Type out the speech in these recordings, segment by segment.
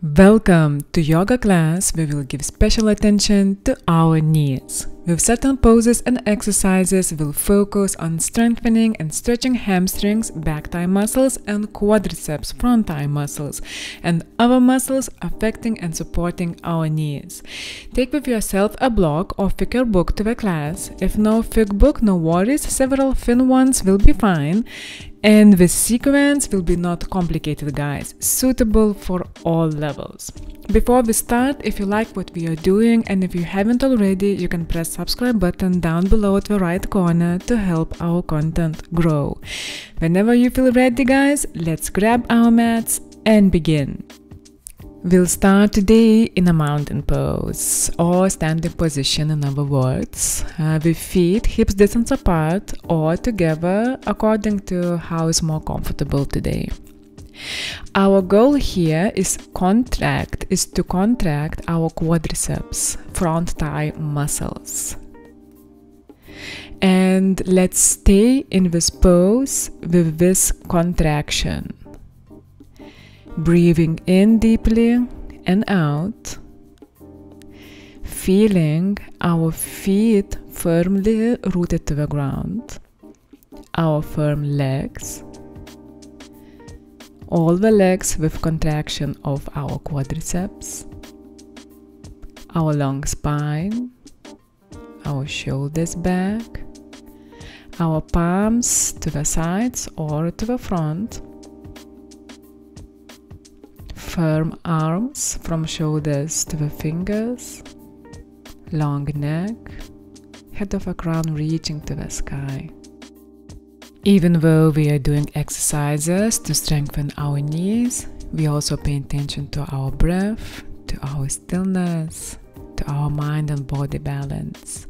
Welcome to yoga class. We will give special attention to our knees. With certain poses and exercises, we'll focus on strengthening and stretching hamstrings, back thigh muscles, and quadriceps, front thigh muscles, and other muscles affecting and supporting our knees. Take with yourself a block or thicker book to the class. If no thick book, no worries, several thin ones will be fine. And the sequence will be not complicated, guys, suitable for all levels. Before we start, if you like what we are doing and if you haven't already, you can press subscribe button down below at the right corner to help our content grow. Whenever you feel ready, guys, let's grab our mats and begin. We'll start today in a mountain pose or standing position, in other words, with feet hips distance apart or together according to how is more comfortable today. Our goal here is to contract our quadriceps, front thigh muscles. And let's stay in this pose with this contraction. Breathing in deeply and out, feeling our feet firmly rooted to the ground, our firm legs, all the legs with contraction of our quadriceps, our long spine, our shoulders back, our palms to the sides or to the front, firm arms from shoulders to the fingers, long neck, head of a crown reaching to the sky. Even though we are doing exercises to strengthen our knees, we also pay attention to our breath, to our stillness, to our mind and body balance.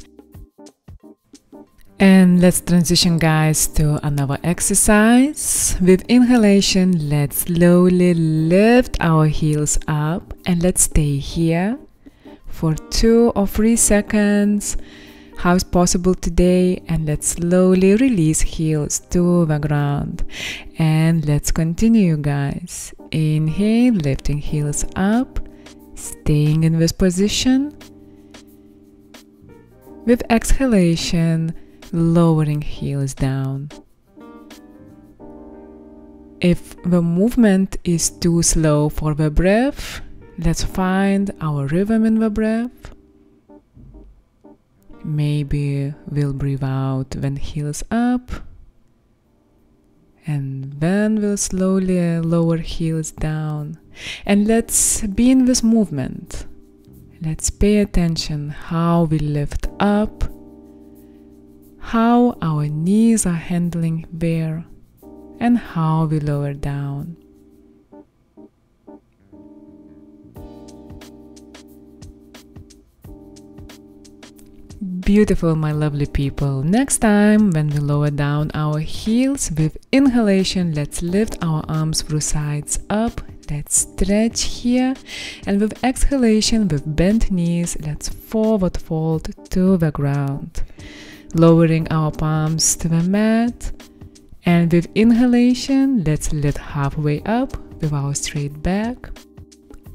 And let's transition, guys, to another exercise. With inhalation, let's slowly lift our heels up and let's stay here for 2 or 3 seconds, how is possible today, and let's slowly release heels to the ground. And let's continue, guys. Inhale, lifting heels up, staying in this position. With exhalation, lowering heels down. If the movement is too slow for the breath, let's find our rhythm in the breath. Maybe we'll breathe out when heels up, and then we'll slowly lower heels down. And let's be in this movement. Let's pay attention how we lift up, how our knees are handling there, and how we lower down. Beautiful, my lovely people. Next time, when we lower down our heels, with inhalation, let's lift our arms through sides up. Let's stretch here. And with exhalation, with bent knees, let's forward fold to the ground. Lowering our palms to the mat, and with inhalation, let's lift halfway up with our straight back.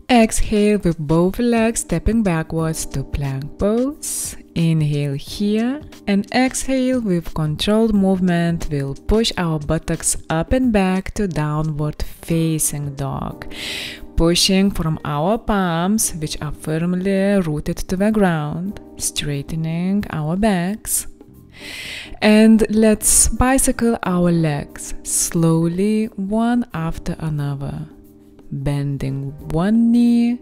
Exhale with both legs stepping backwards to plank pose. Inhale here, and exhale with controlled movement. We'll push our buttocks up and back to downward facing dog. Pushing from our palms, which are firmly rooted to the ground, straightening our backs. And let's bicycle our legs slowly, one after another. Bending one knee,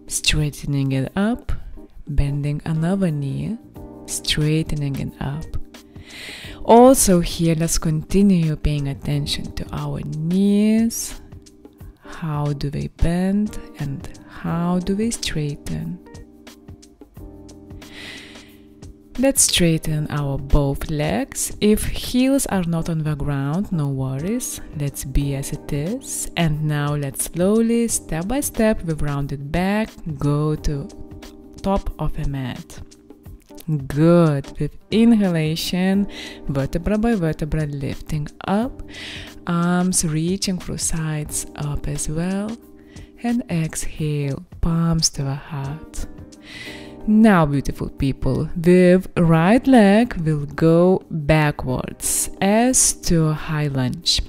straightening it up, bending another knee, straightening it up. Also here, let's continue paying attention to our knees. How do they bend and how do they straighten? Let's straighten our both legs. If heels are not on the ground, no worries. Let's be as it is. And now let's slowly, step by step, with rounded back, go to top of a mat. Good. With inhalation, vertebra by vertebra, lifting up. Arms reaching through sides up as well. and exhale, palms to the heart. Now, beautiful people, with right leg we'll go backwards as to a high lunge.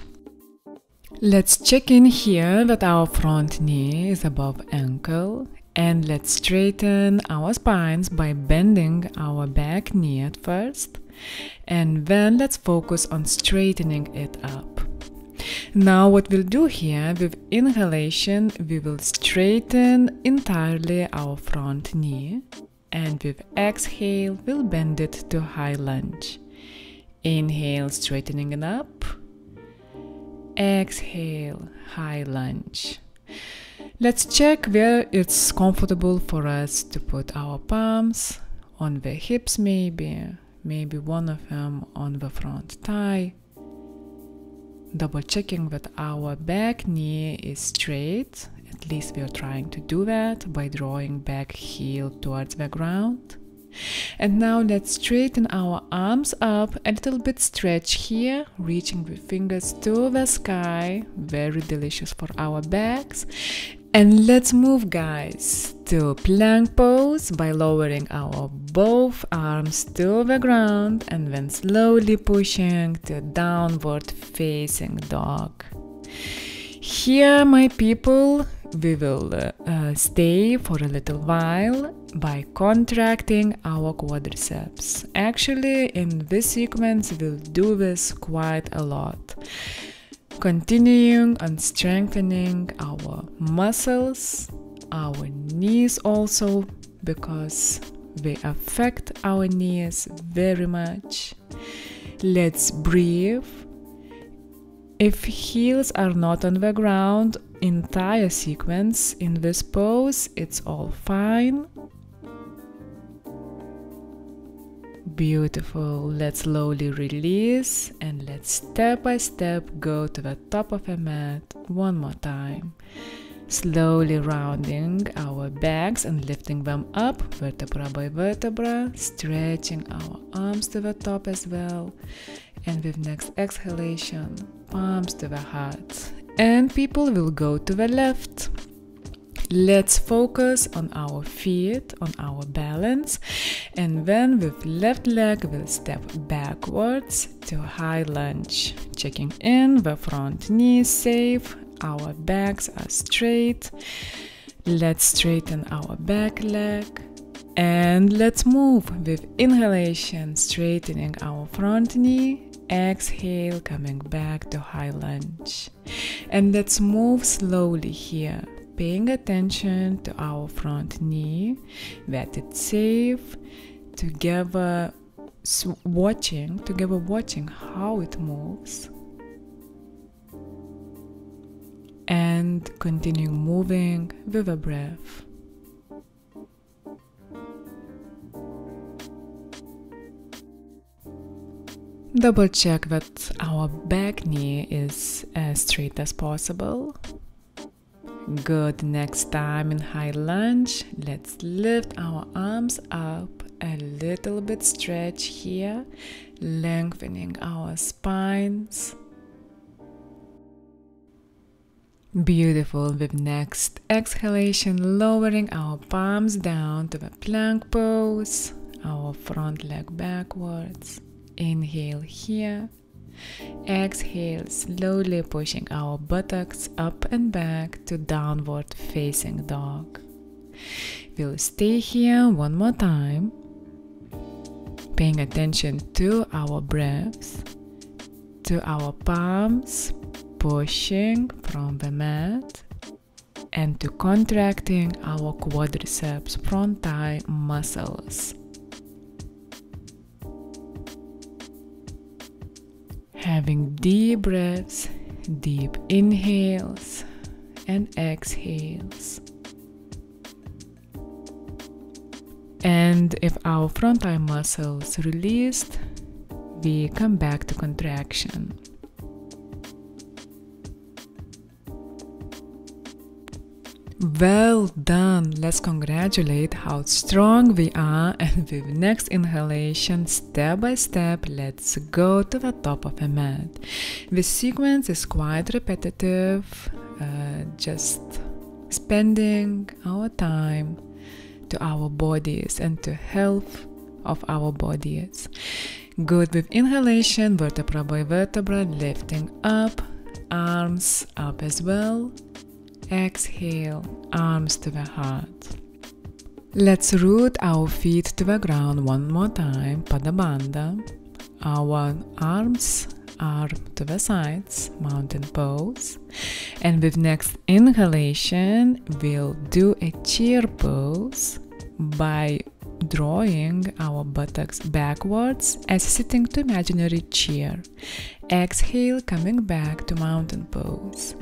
Let's check in here that our front knee is above ankle, and let's straighten our spines by bending our back knee at first, and then let's focus on straightening it up. Now what we'll do here, with inhalation we will straighten entirely our front knee, and with exhale we'll bend it to high lunge. Inhale, straightening it up. Exhale, high lunge. Let's check where it's comfortable for us to put our palms, on the hips maybe one of them on the front thigh. Double checking that our back knee is straight. At least we are trying to do that by drawing back heel towards the ground. And now let's straighten our arms up, a little bit stretch here, reaching the fingers to the sky, very delicious for our backs. And let's move, guys, to plank pose by lowering our both arms to the ground and then slowly pushing to downward facing dog. Here, my people, we will stay for a little while by contracting our quadriceps. Actually, in this sequence, we'll do this quite a lot. Continuing on strengthening our muscles, our knees also, because they affect our knees very much. Let's breathe. If heels are not on the ground, entire sequence in this pose, it's all fine. Beautiful. Let's slowly release and let's step by step go to the top of the mat one more time. Slowly rounding our backs and lifting them up vertebra by vertebra, stretching our arms to the top as well. And with next exhalation, palms to the heart. And people will go to the left. Let's focus on our feet, on our balance, and then with left leg we'll step backwards to high lunge, checking in the front knee is safe, our backs are straight. Let's straighten our back leg and let's move with inhalation, straightening our front knee. Exhale, coming back to high lunge. And let's move slowly here, paying attention to our front knee, that it's safe, together watching how it moves, and continue moving with a breath. Double check that our back knee is as straight as possible. Good. Next time in high lunge, let's lift our arms up, a little bit stretch here, lengthening our spines. Beautiful. With next exhalation, lowering our palms down to the plank pose, our front leg backwards. Inhale here. Exhale, slowly pushing our buttocks up and back to downward facing dog. We'll stay here one more time, paying attention to our breaths, to our palms, pushing from the mat, and to contracting our quadriceps, front thigh muscles. Having deep breaths, deep inhales and exhales. And if our front thigh muscles released, we come back to contraction. Well done! Let's congratulate how strong we are, and with next inhalation, step by step, let's go to the top of the mat. This sequence is quite repetitive, just spending our time to our bodies and to health of our bodies. Good with inhalation, vertebra by vertebra, lifting up, arms up as well. Exhale, arms to the heart. Let's root our feet to the ground one more time, Padabandha. Our arms are to the sides, mountain pose. And with next inhalation, we'll do a chair pose by drawing our buttocks backwards as sitting to imaginary chair. Exhale, coming back to mountain pose.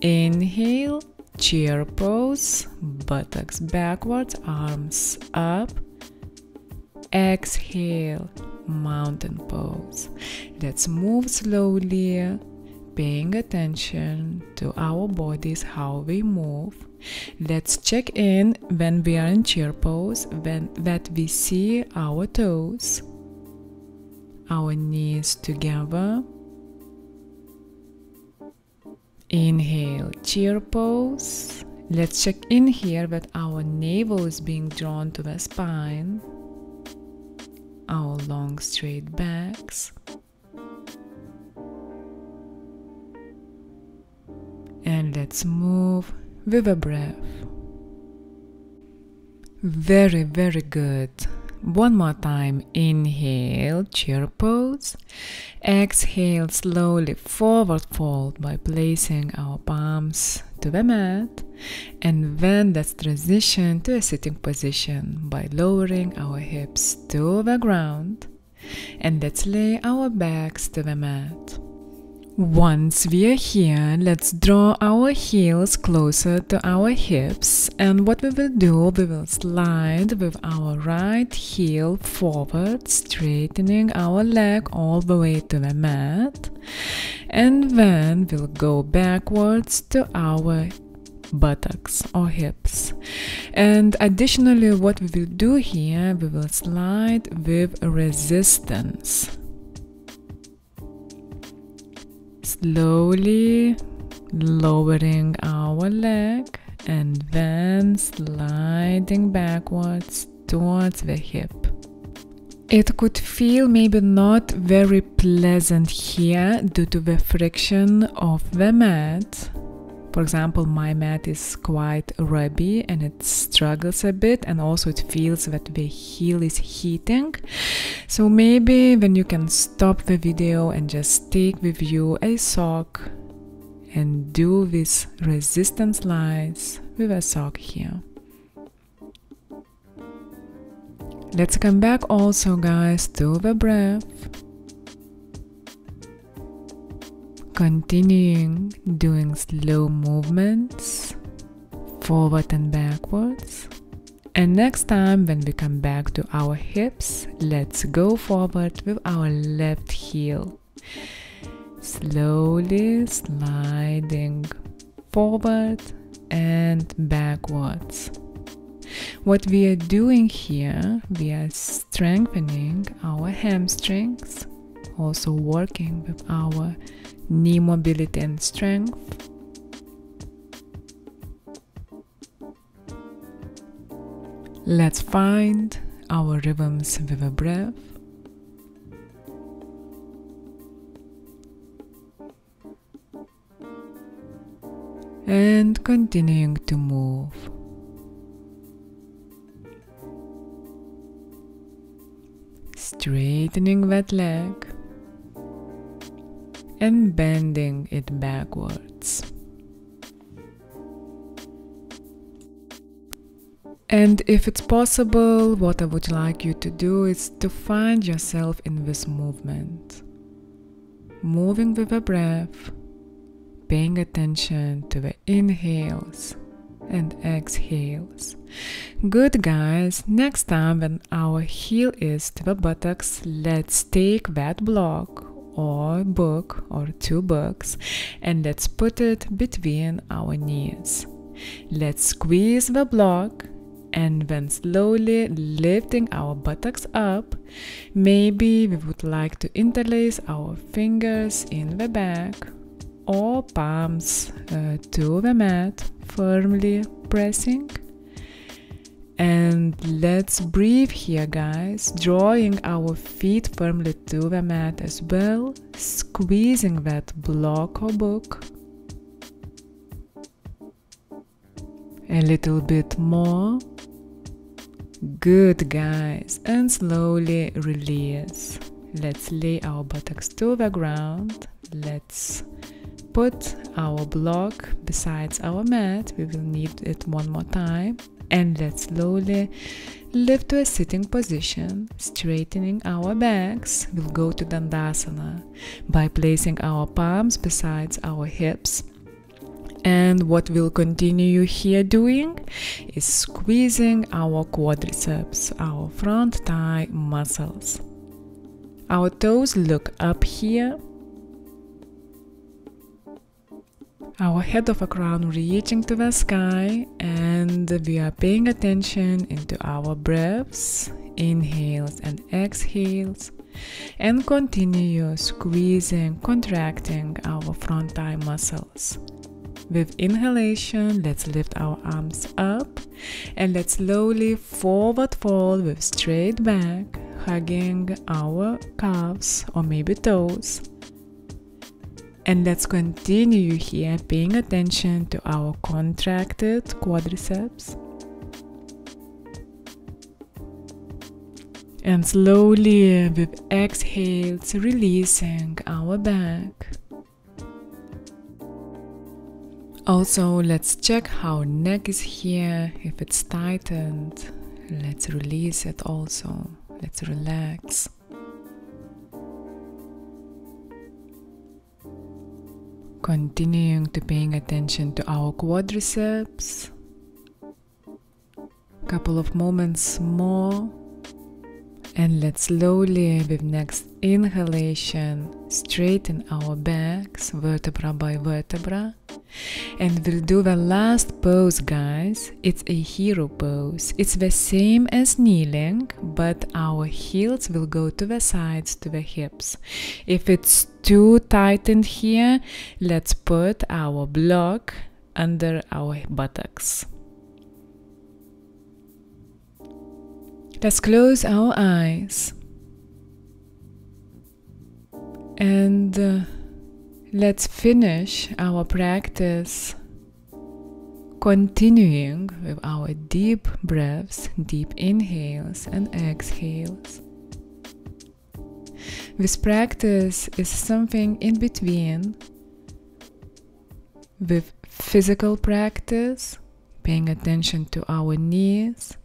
Inhale, chair pose, buttocks backwards, arms up. Exhale, mountain pose. Let's move slowly, paying attention to our bodies, how we move. Let's check in when we are in chair pose, that we see our toes, our knees together. Inhale, chair pose. Let's check in here that our navel is being drawn to the spine, our long straight backs. And let's move with a breath. Very, very good. One more time. Inhale, chair pose. Exhale, slowly forward fold by placing our palms to the mat. And then let's transition to a sitting position by lowering our hips to the ground. And let's lay our backs to the mat. Once we are here, let's draw our heels closer to our hips, and what we will do, we will slide with our right heel forward, straightening our leg all the way to the mat, and then we'll go backwards to our buttocks or hips. And additionally, what we will do here, we will slide with resistance. Slowly lowering our leg and then sliding backwards towards the hip. It could feel maybe not very pleasant here due to the friction of the mat. For example, my mat is quite rubby and it struggles a bit, and also it feels that the heel is heating. So maybe when you can stop the video and just take with you a sock and do this resistance slides with a sock here. Let's come back also, guys, to the breath. Continuing doing slow movements forward and backwards. And next time when we come back to our hips, let's go forward with our left heel. Slowly sliding forward and backwards. What we are doing here, we are strengthening our hamstrings, also working with our knee mobility and strength. Let's find our rhythms with a breath. And continuing to move. Straightening that leg and bending it backwards. And if it's possible, what I would like you to do is to find yourself in this movement. Moving with the breath, paying attention to the inhales and exhales. Good, guys. Next time when our heel is to the buttocks, let's take that block or book or two books and let's put it between our knees. Let's squeeze the block and then slowly lifting our buttocks up. Maybe we would like to interlace our fingers in the back or palms to the mat, firmly pressing. And let's breathe here, guys, drawing our feet firmly to the mat as well, squeezing that block or book. A little bit more. Good, guys, and slowly release. Let's lay our buttocks to the ground. Let's put our block besides our mat. We will need it one more time. And let's slowly lift to a sitting position, straightening our backs. We'll go to Dandasana by placing our palms besides our hips. And what we'll continue here doing is squeezing our quadriceps, our front thigh muscles. Our toes look up here. Our head of a crown reaching to the sky, and we are paying attention into our breaths, inhales and exhales, and continue squeezing, contracting our front thigh muscles. With inhalation, let's lift our arms up and let's slowly forward fold with straight back, hugging our calves or maybe toes. And let's continue here paying attention to our contracted quadriceps. And slowly with exhales, releasing our back. Also, let's check how neck is here. If it's tightened, let's release it also. Let's relax. Continuing to paying attention to our quadriceps. Couple of moments more. And let's slowly, with next inhalation, straighten our backs, vertebra by vertebra. And we'll do the last pose, guys. It's a hero pose. It's the same as kneeling, but our heels will go to the sides, to the hips. If it's too tightened here, let's put our block under our buttocks. Let's close our eyes. And let's finish our practice continuing with our deep breaths, deep inhales and exhales. This practice is something in between with physical practice, paying attention to our knees,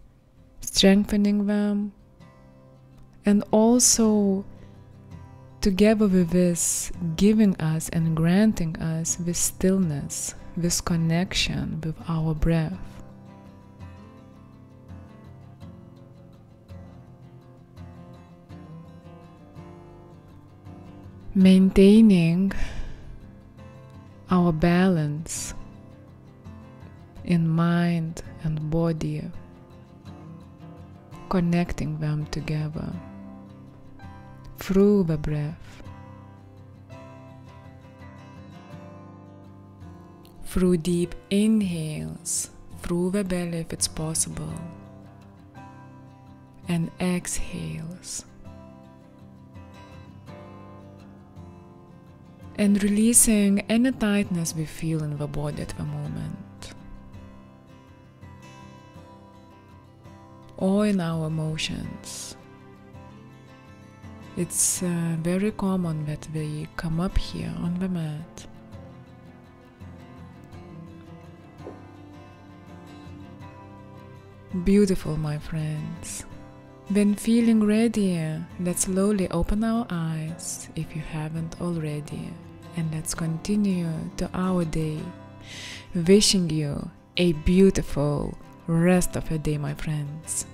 strengthening them, and also together with this, giving us and granting us this stillness, this connection with our breath. Maintaining our balance in mind and body, connecting them together through the breath, through deep inhales, through the belly if it's possible, and exhales, and releasing any tightness we feel in the body at the moment, or in our emotions. It's very common that they come up here on the mat. Beautiful, my friends. When feeling ready, let's slowly open our eyes if you haven't already, and let's continue to our day. Wishing you a beautiful rest of your day, my friends.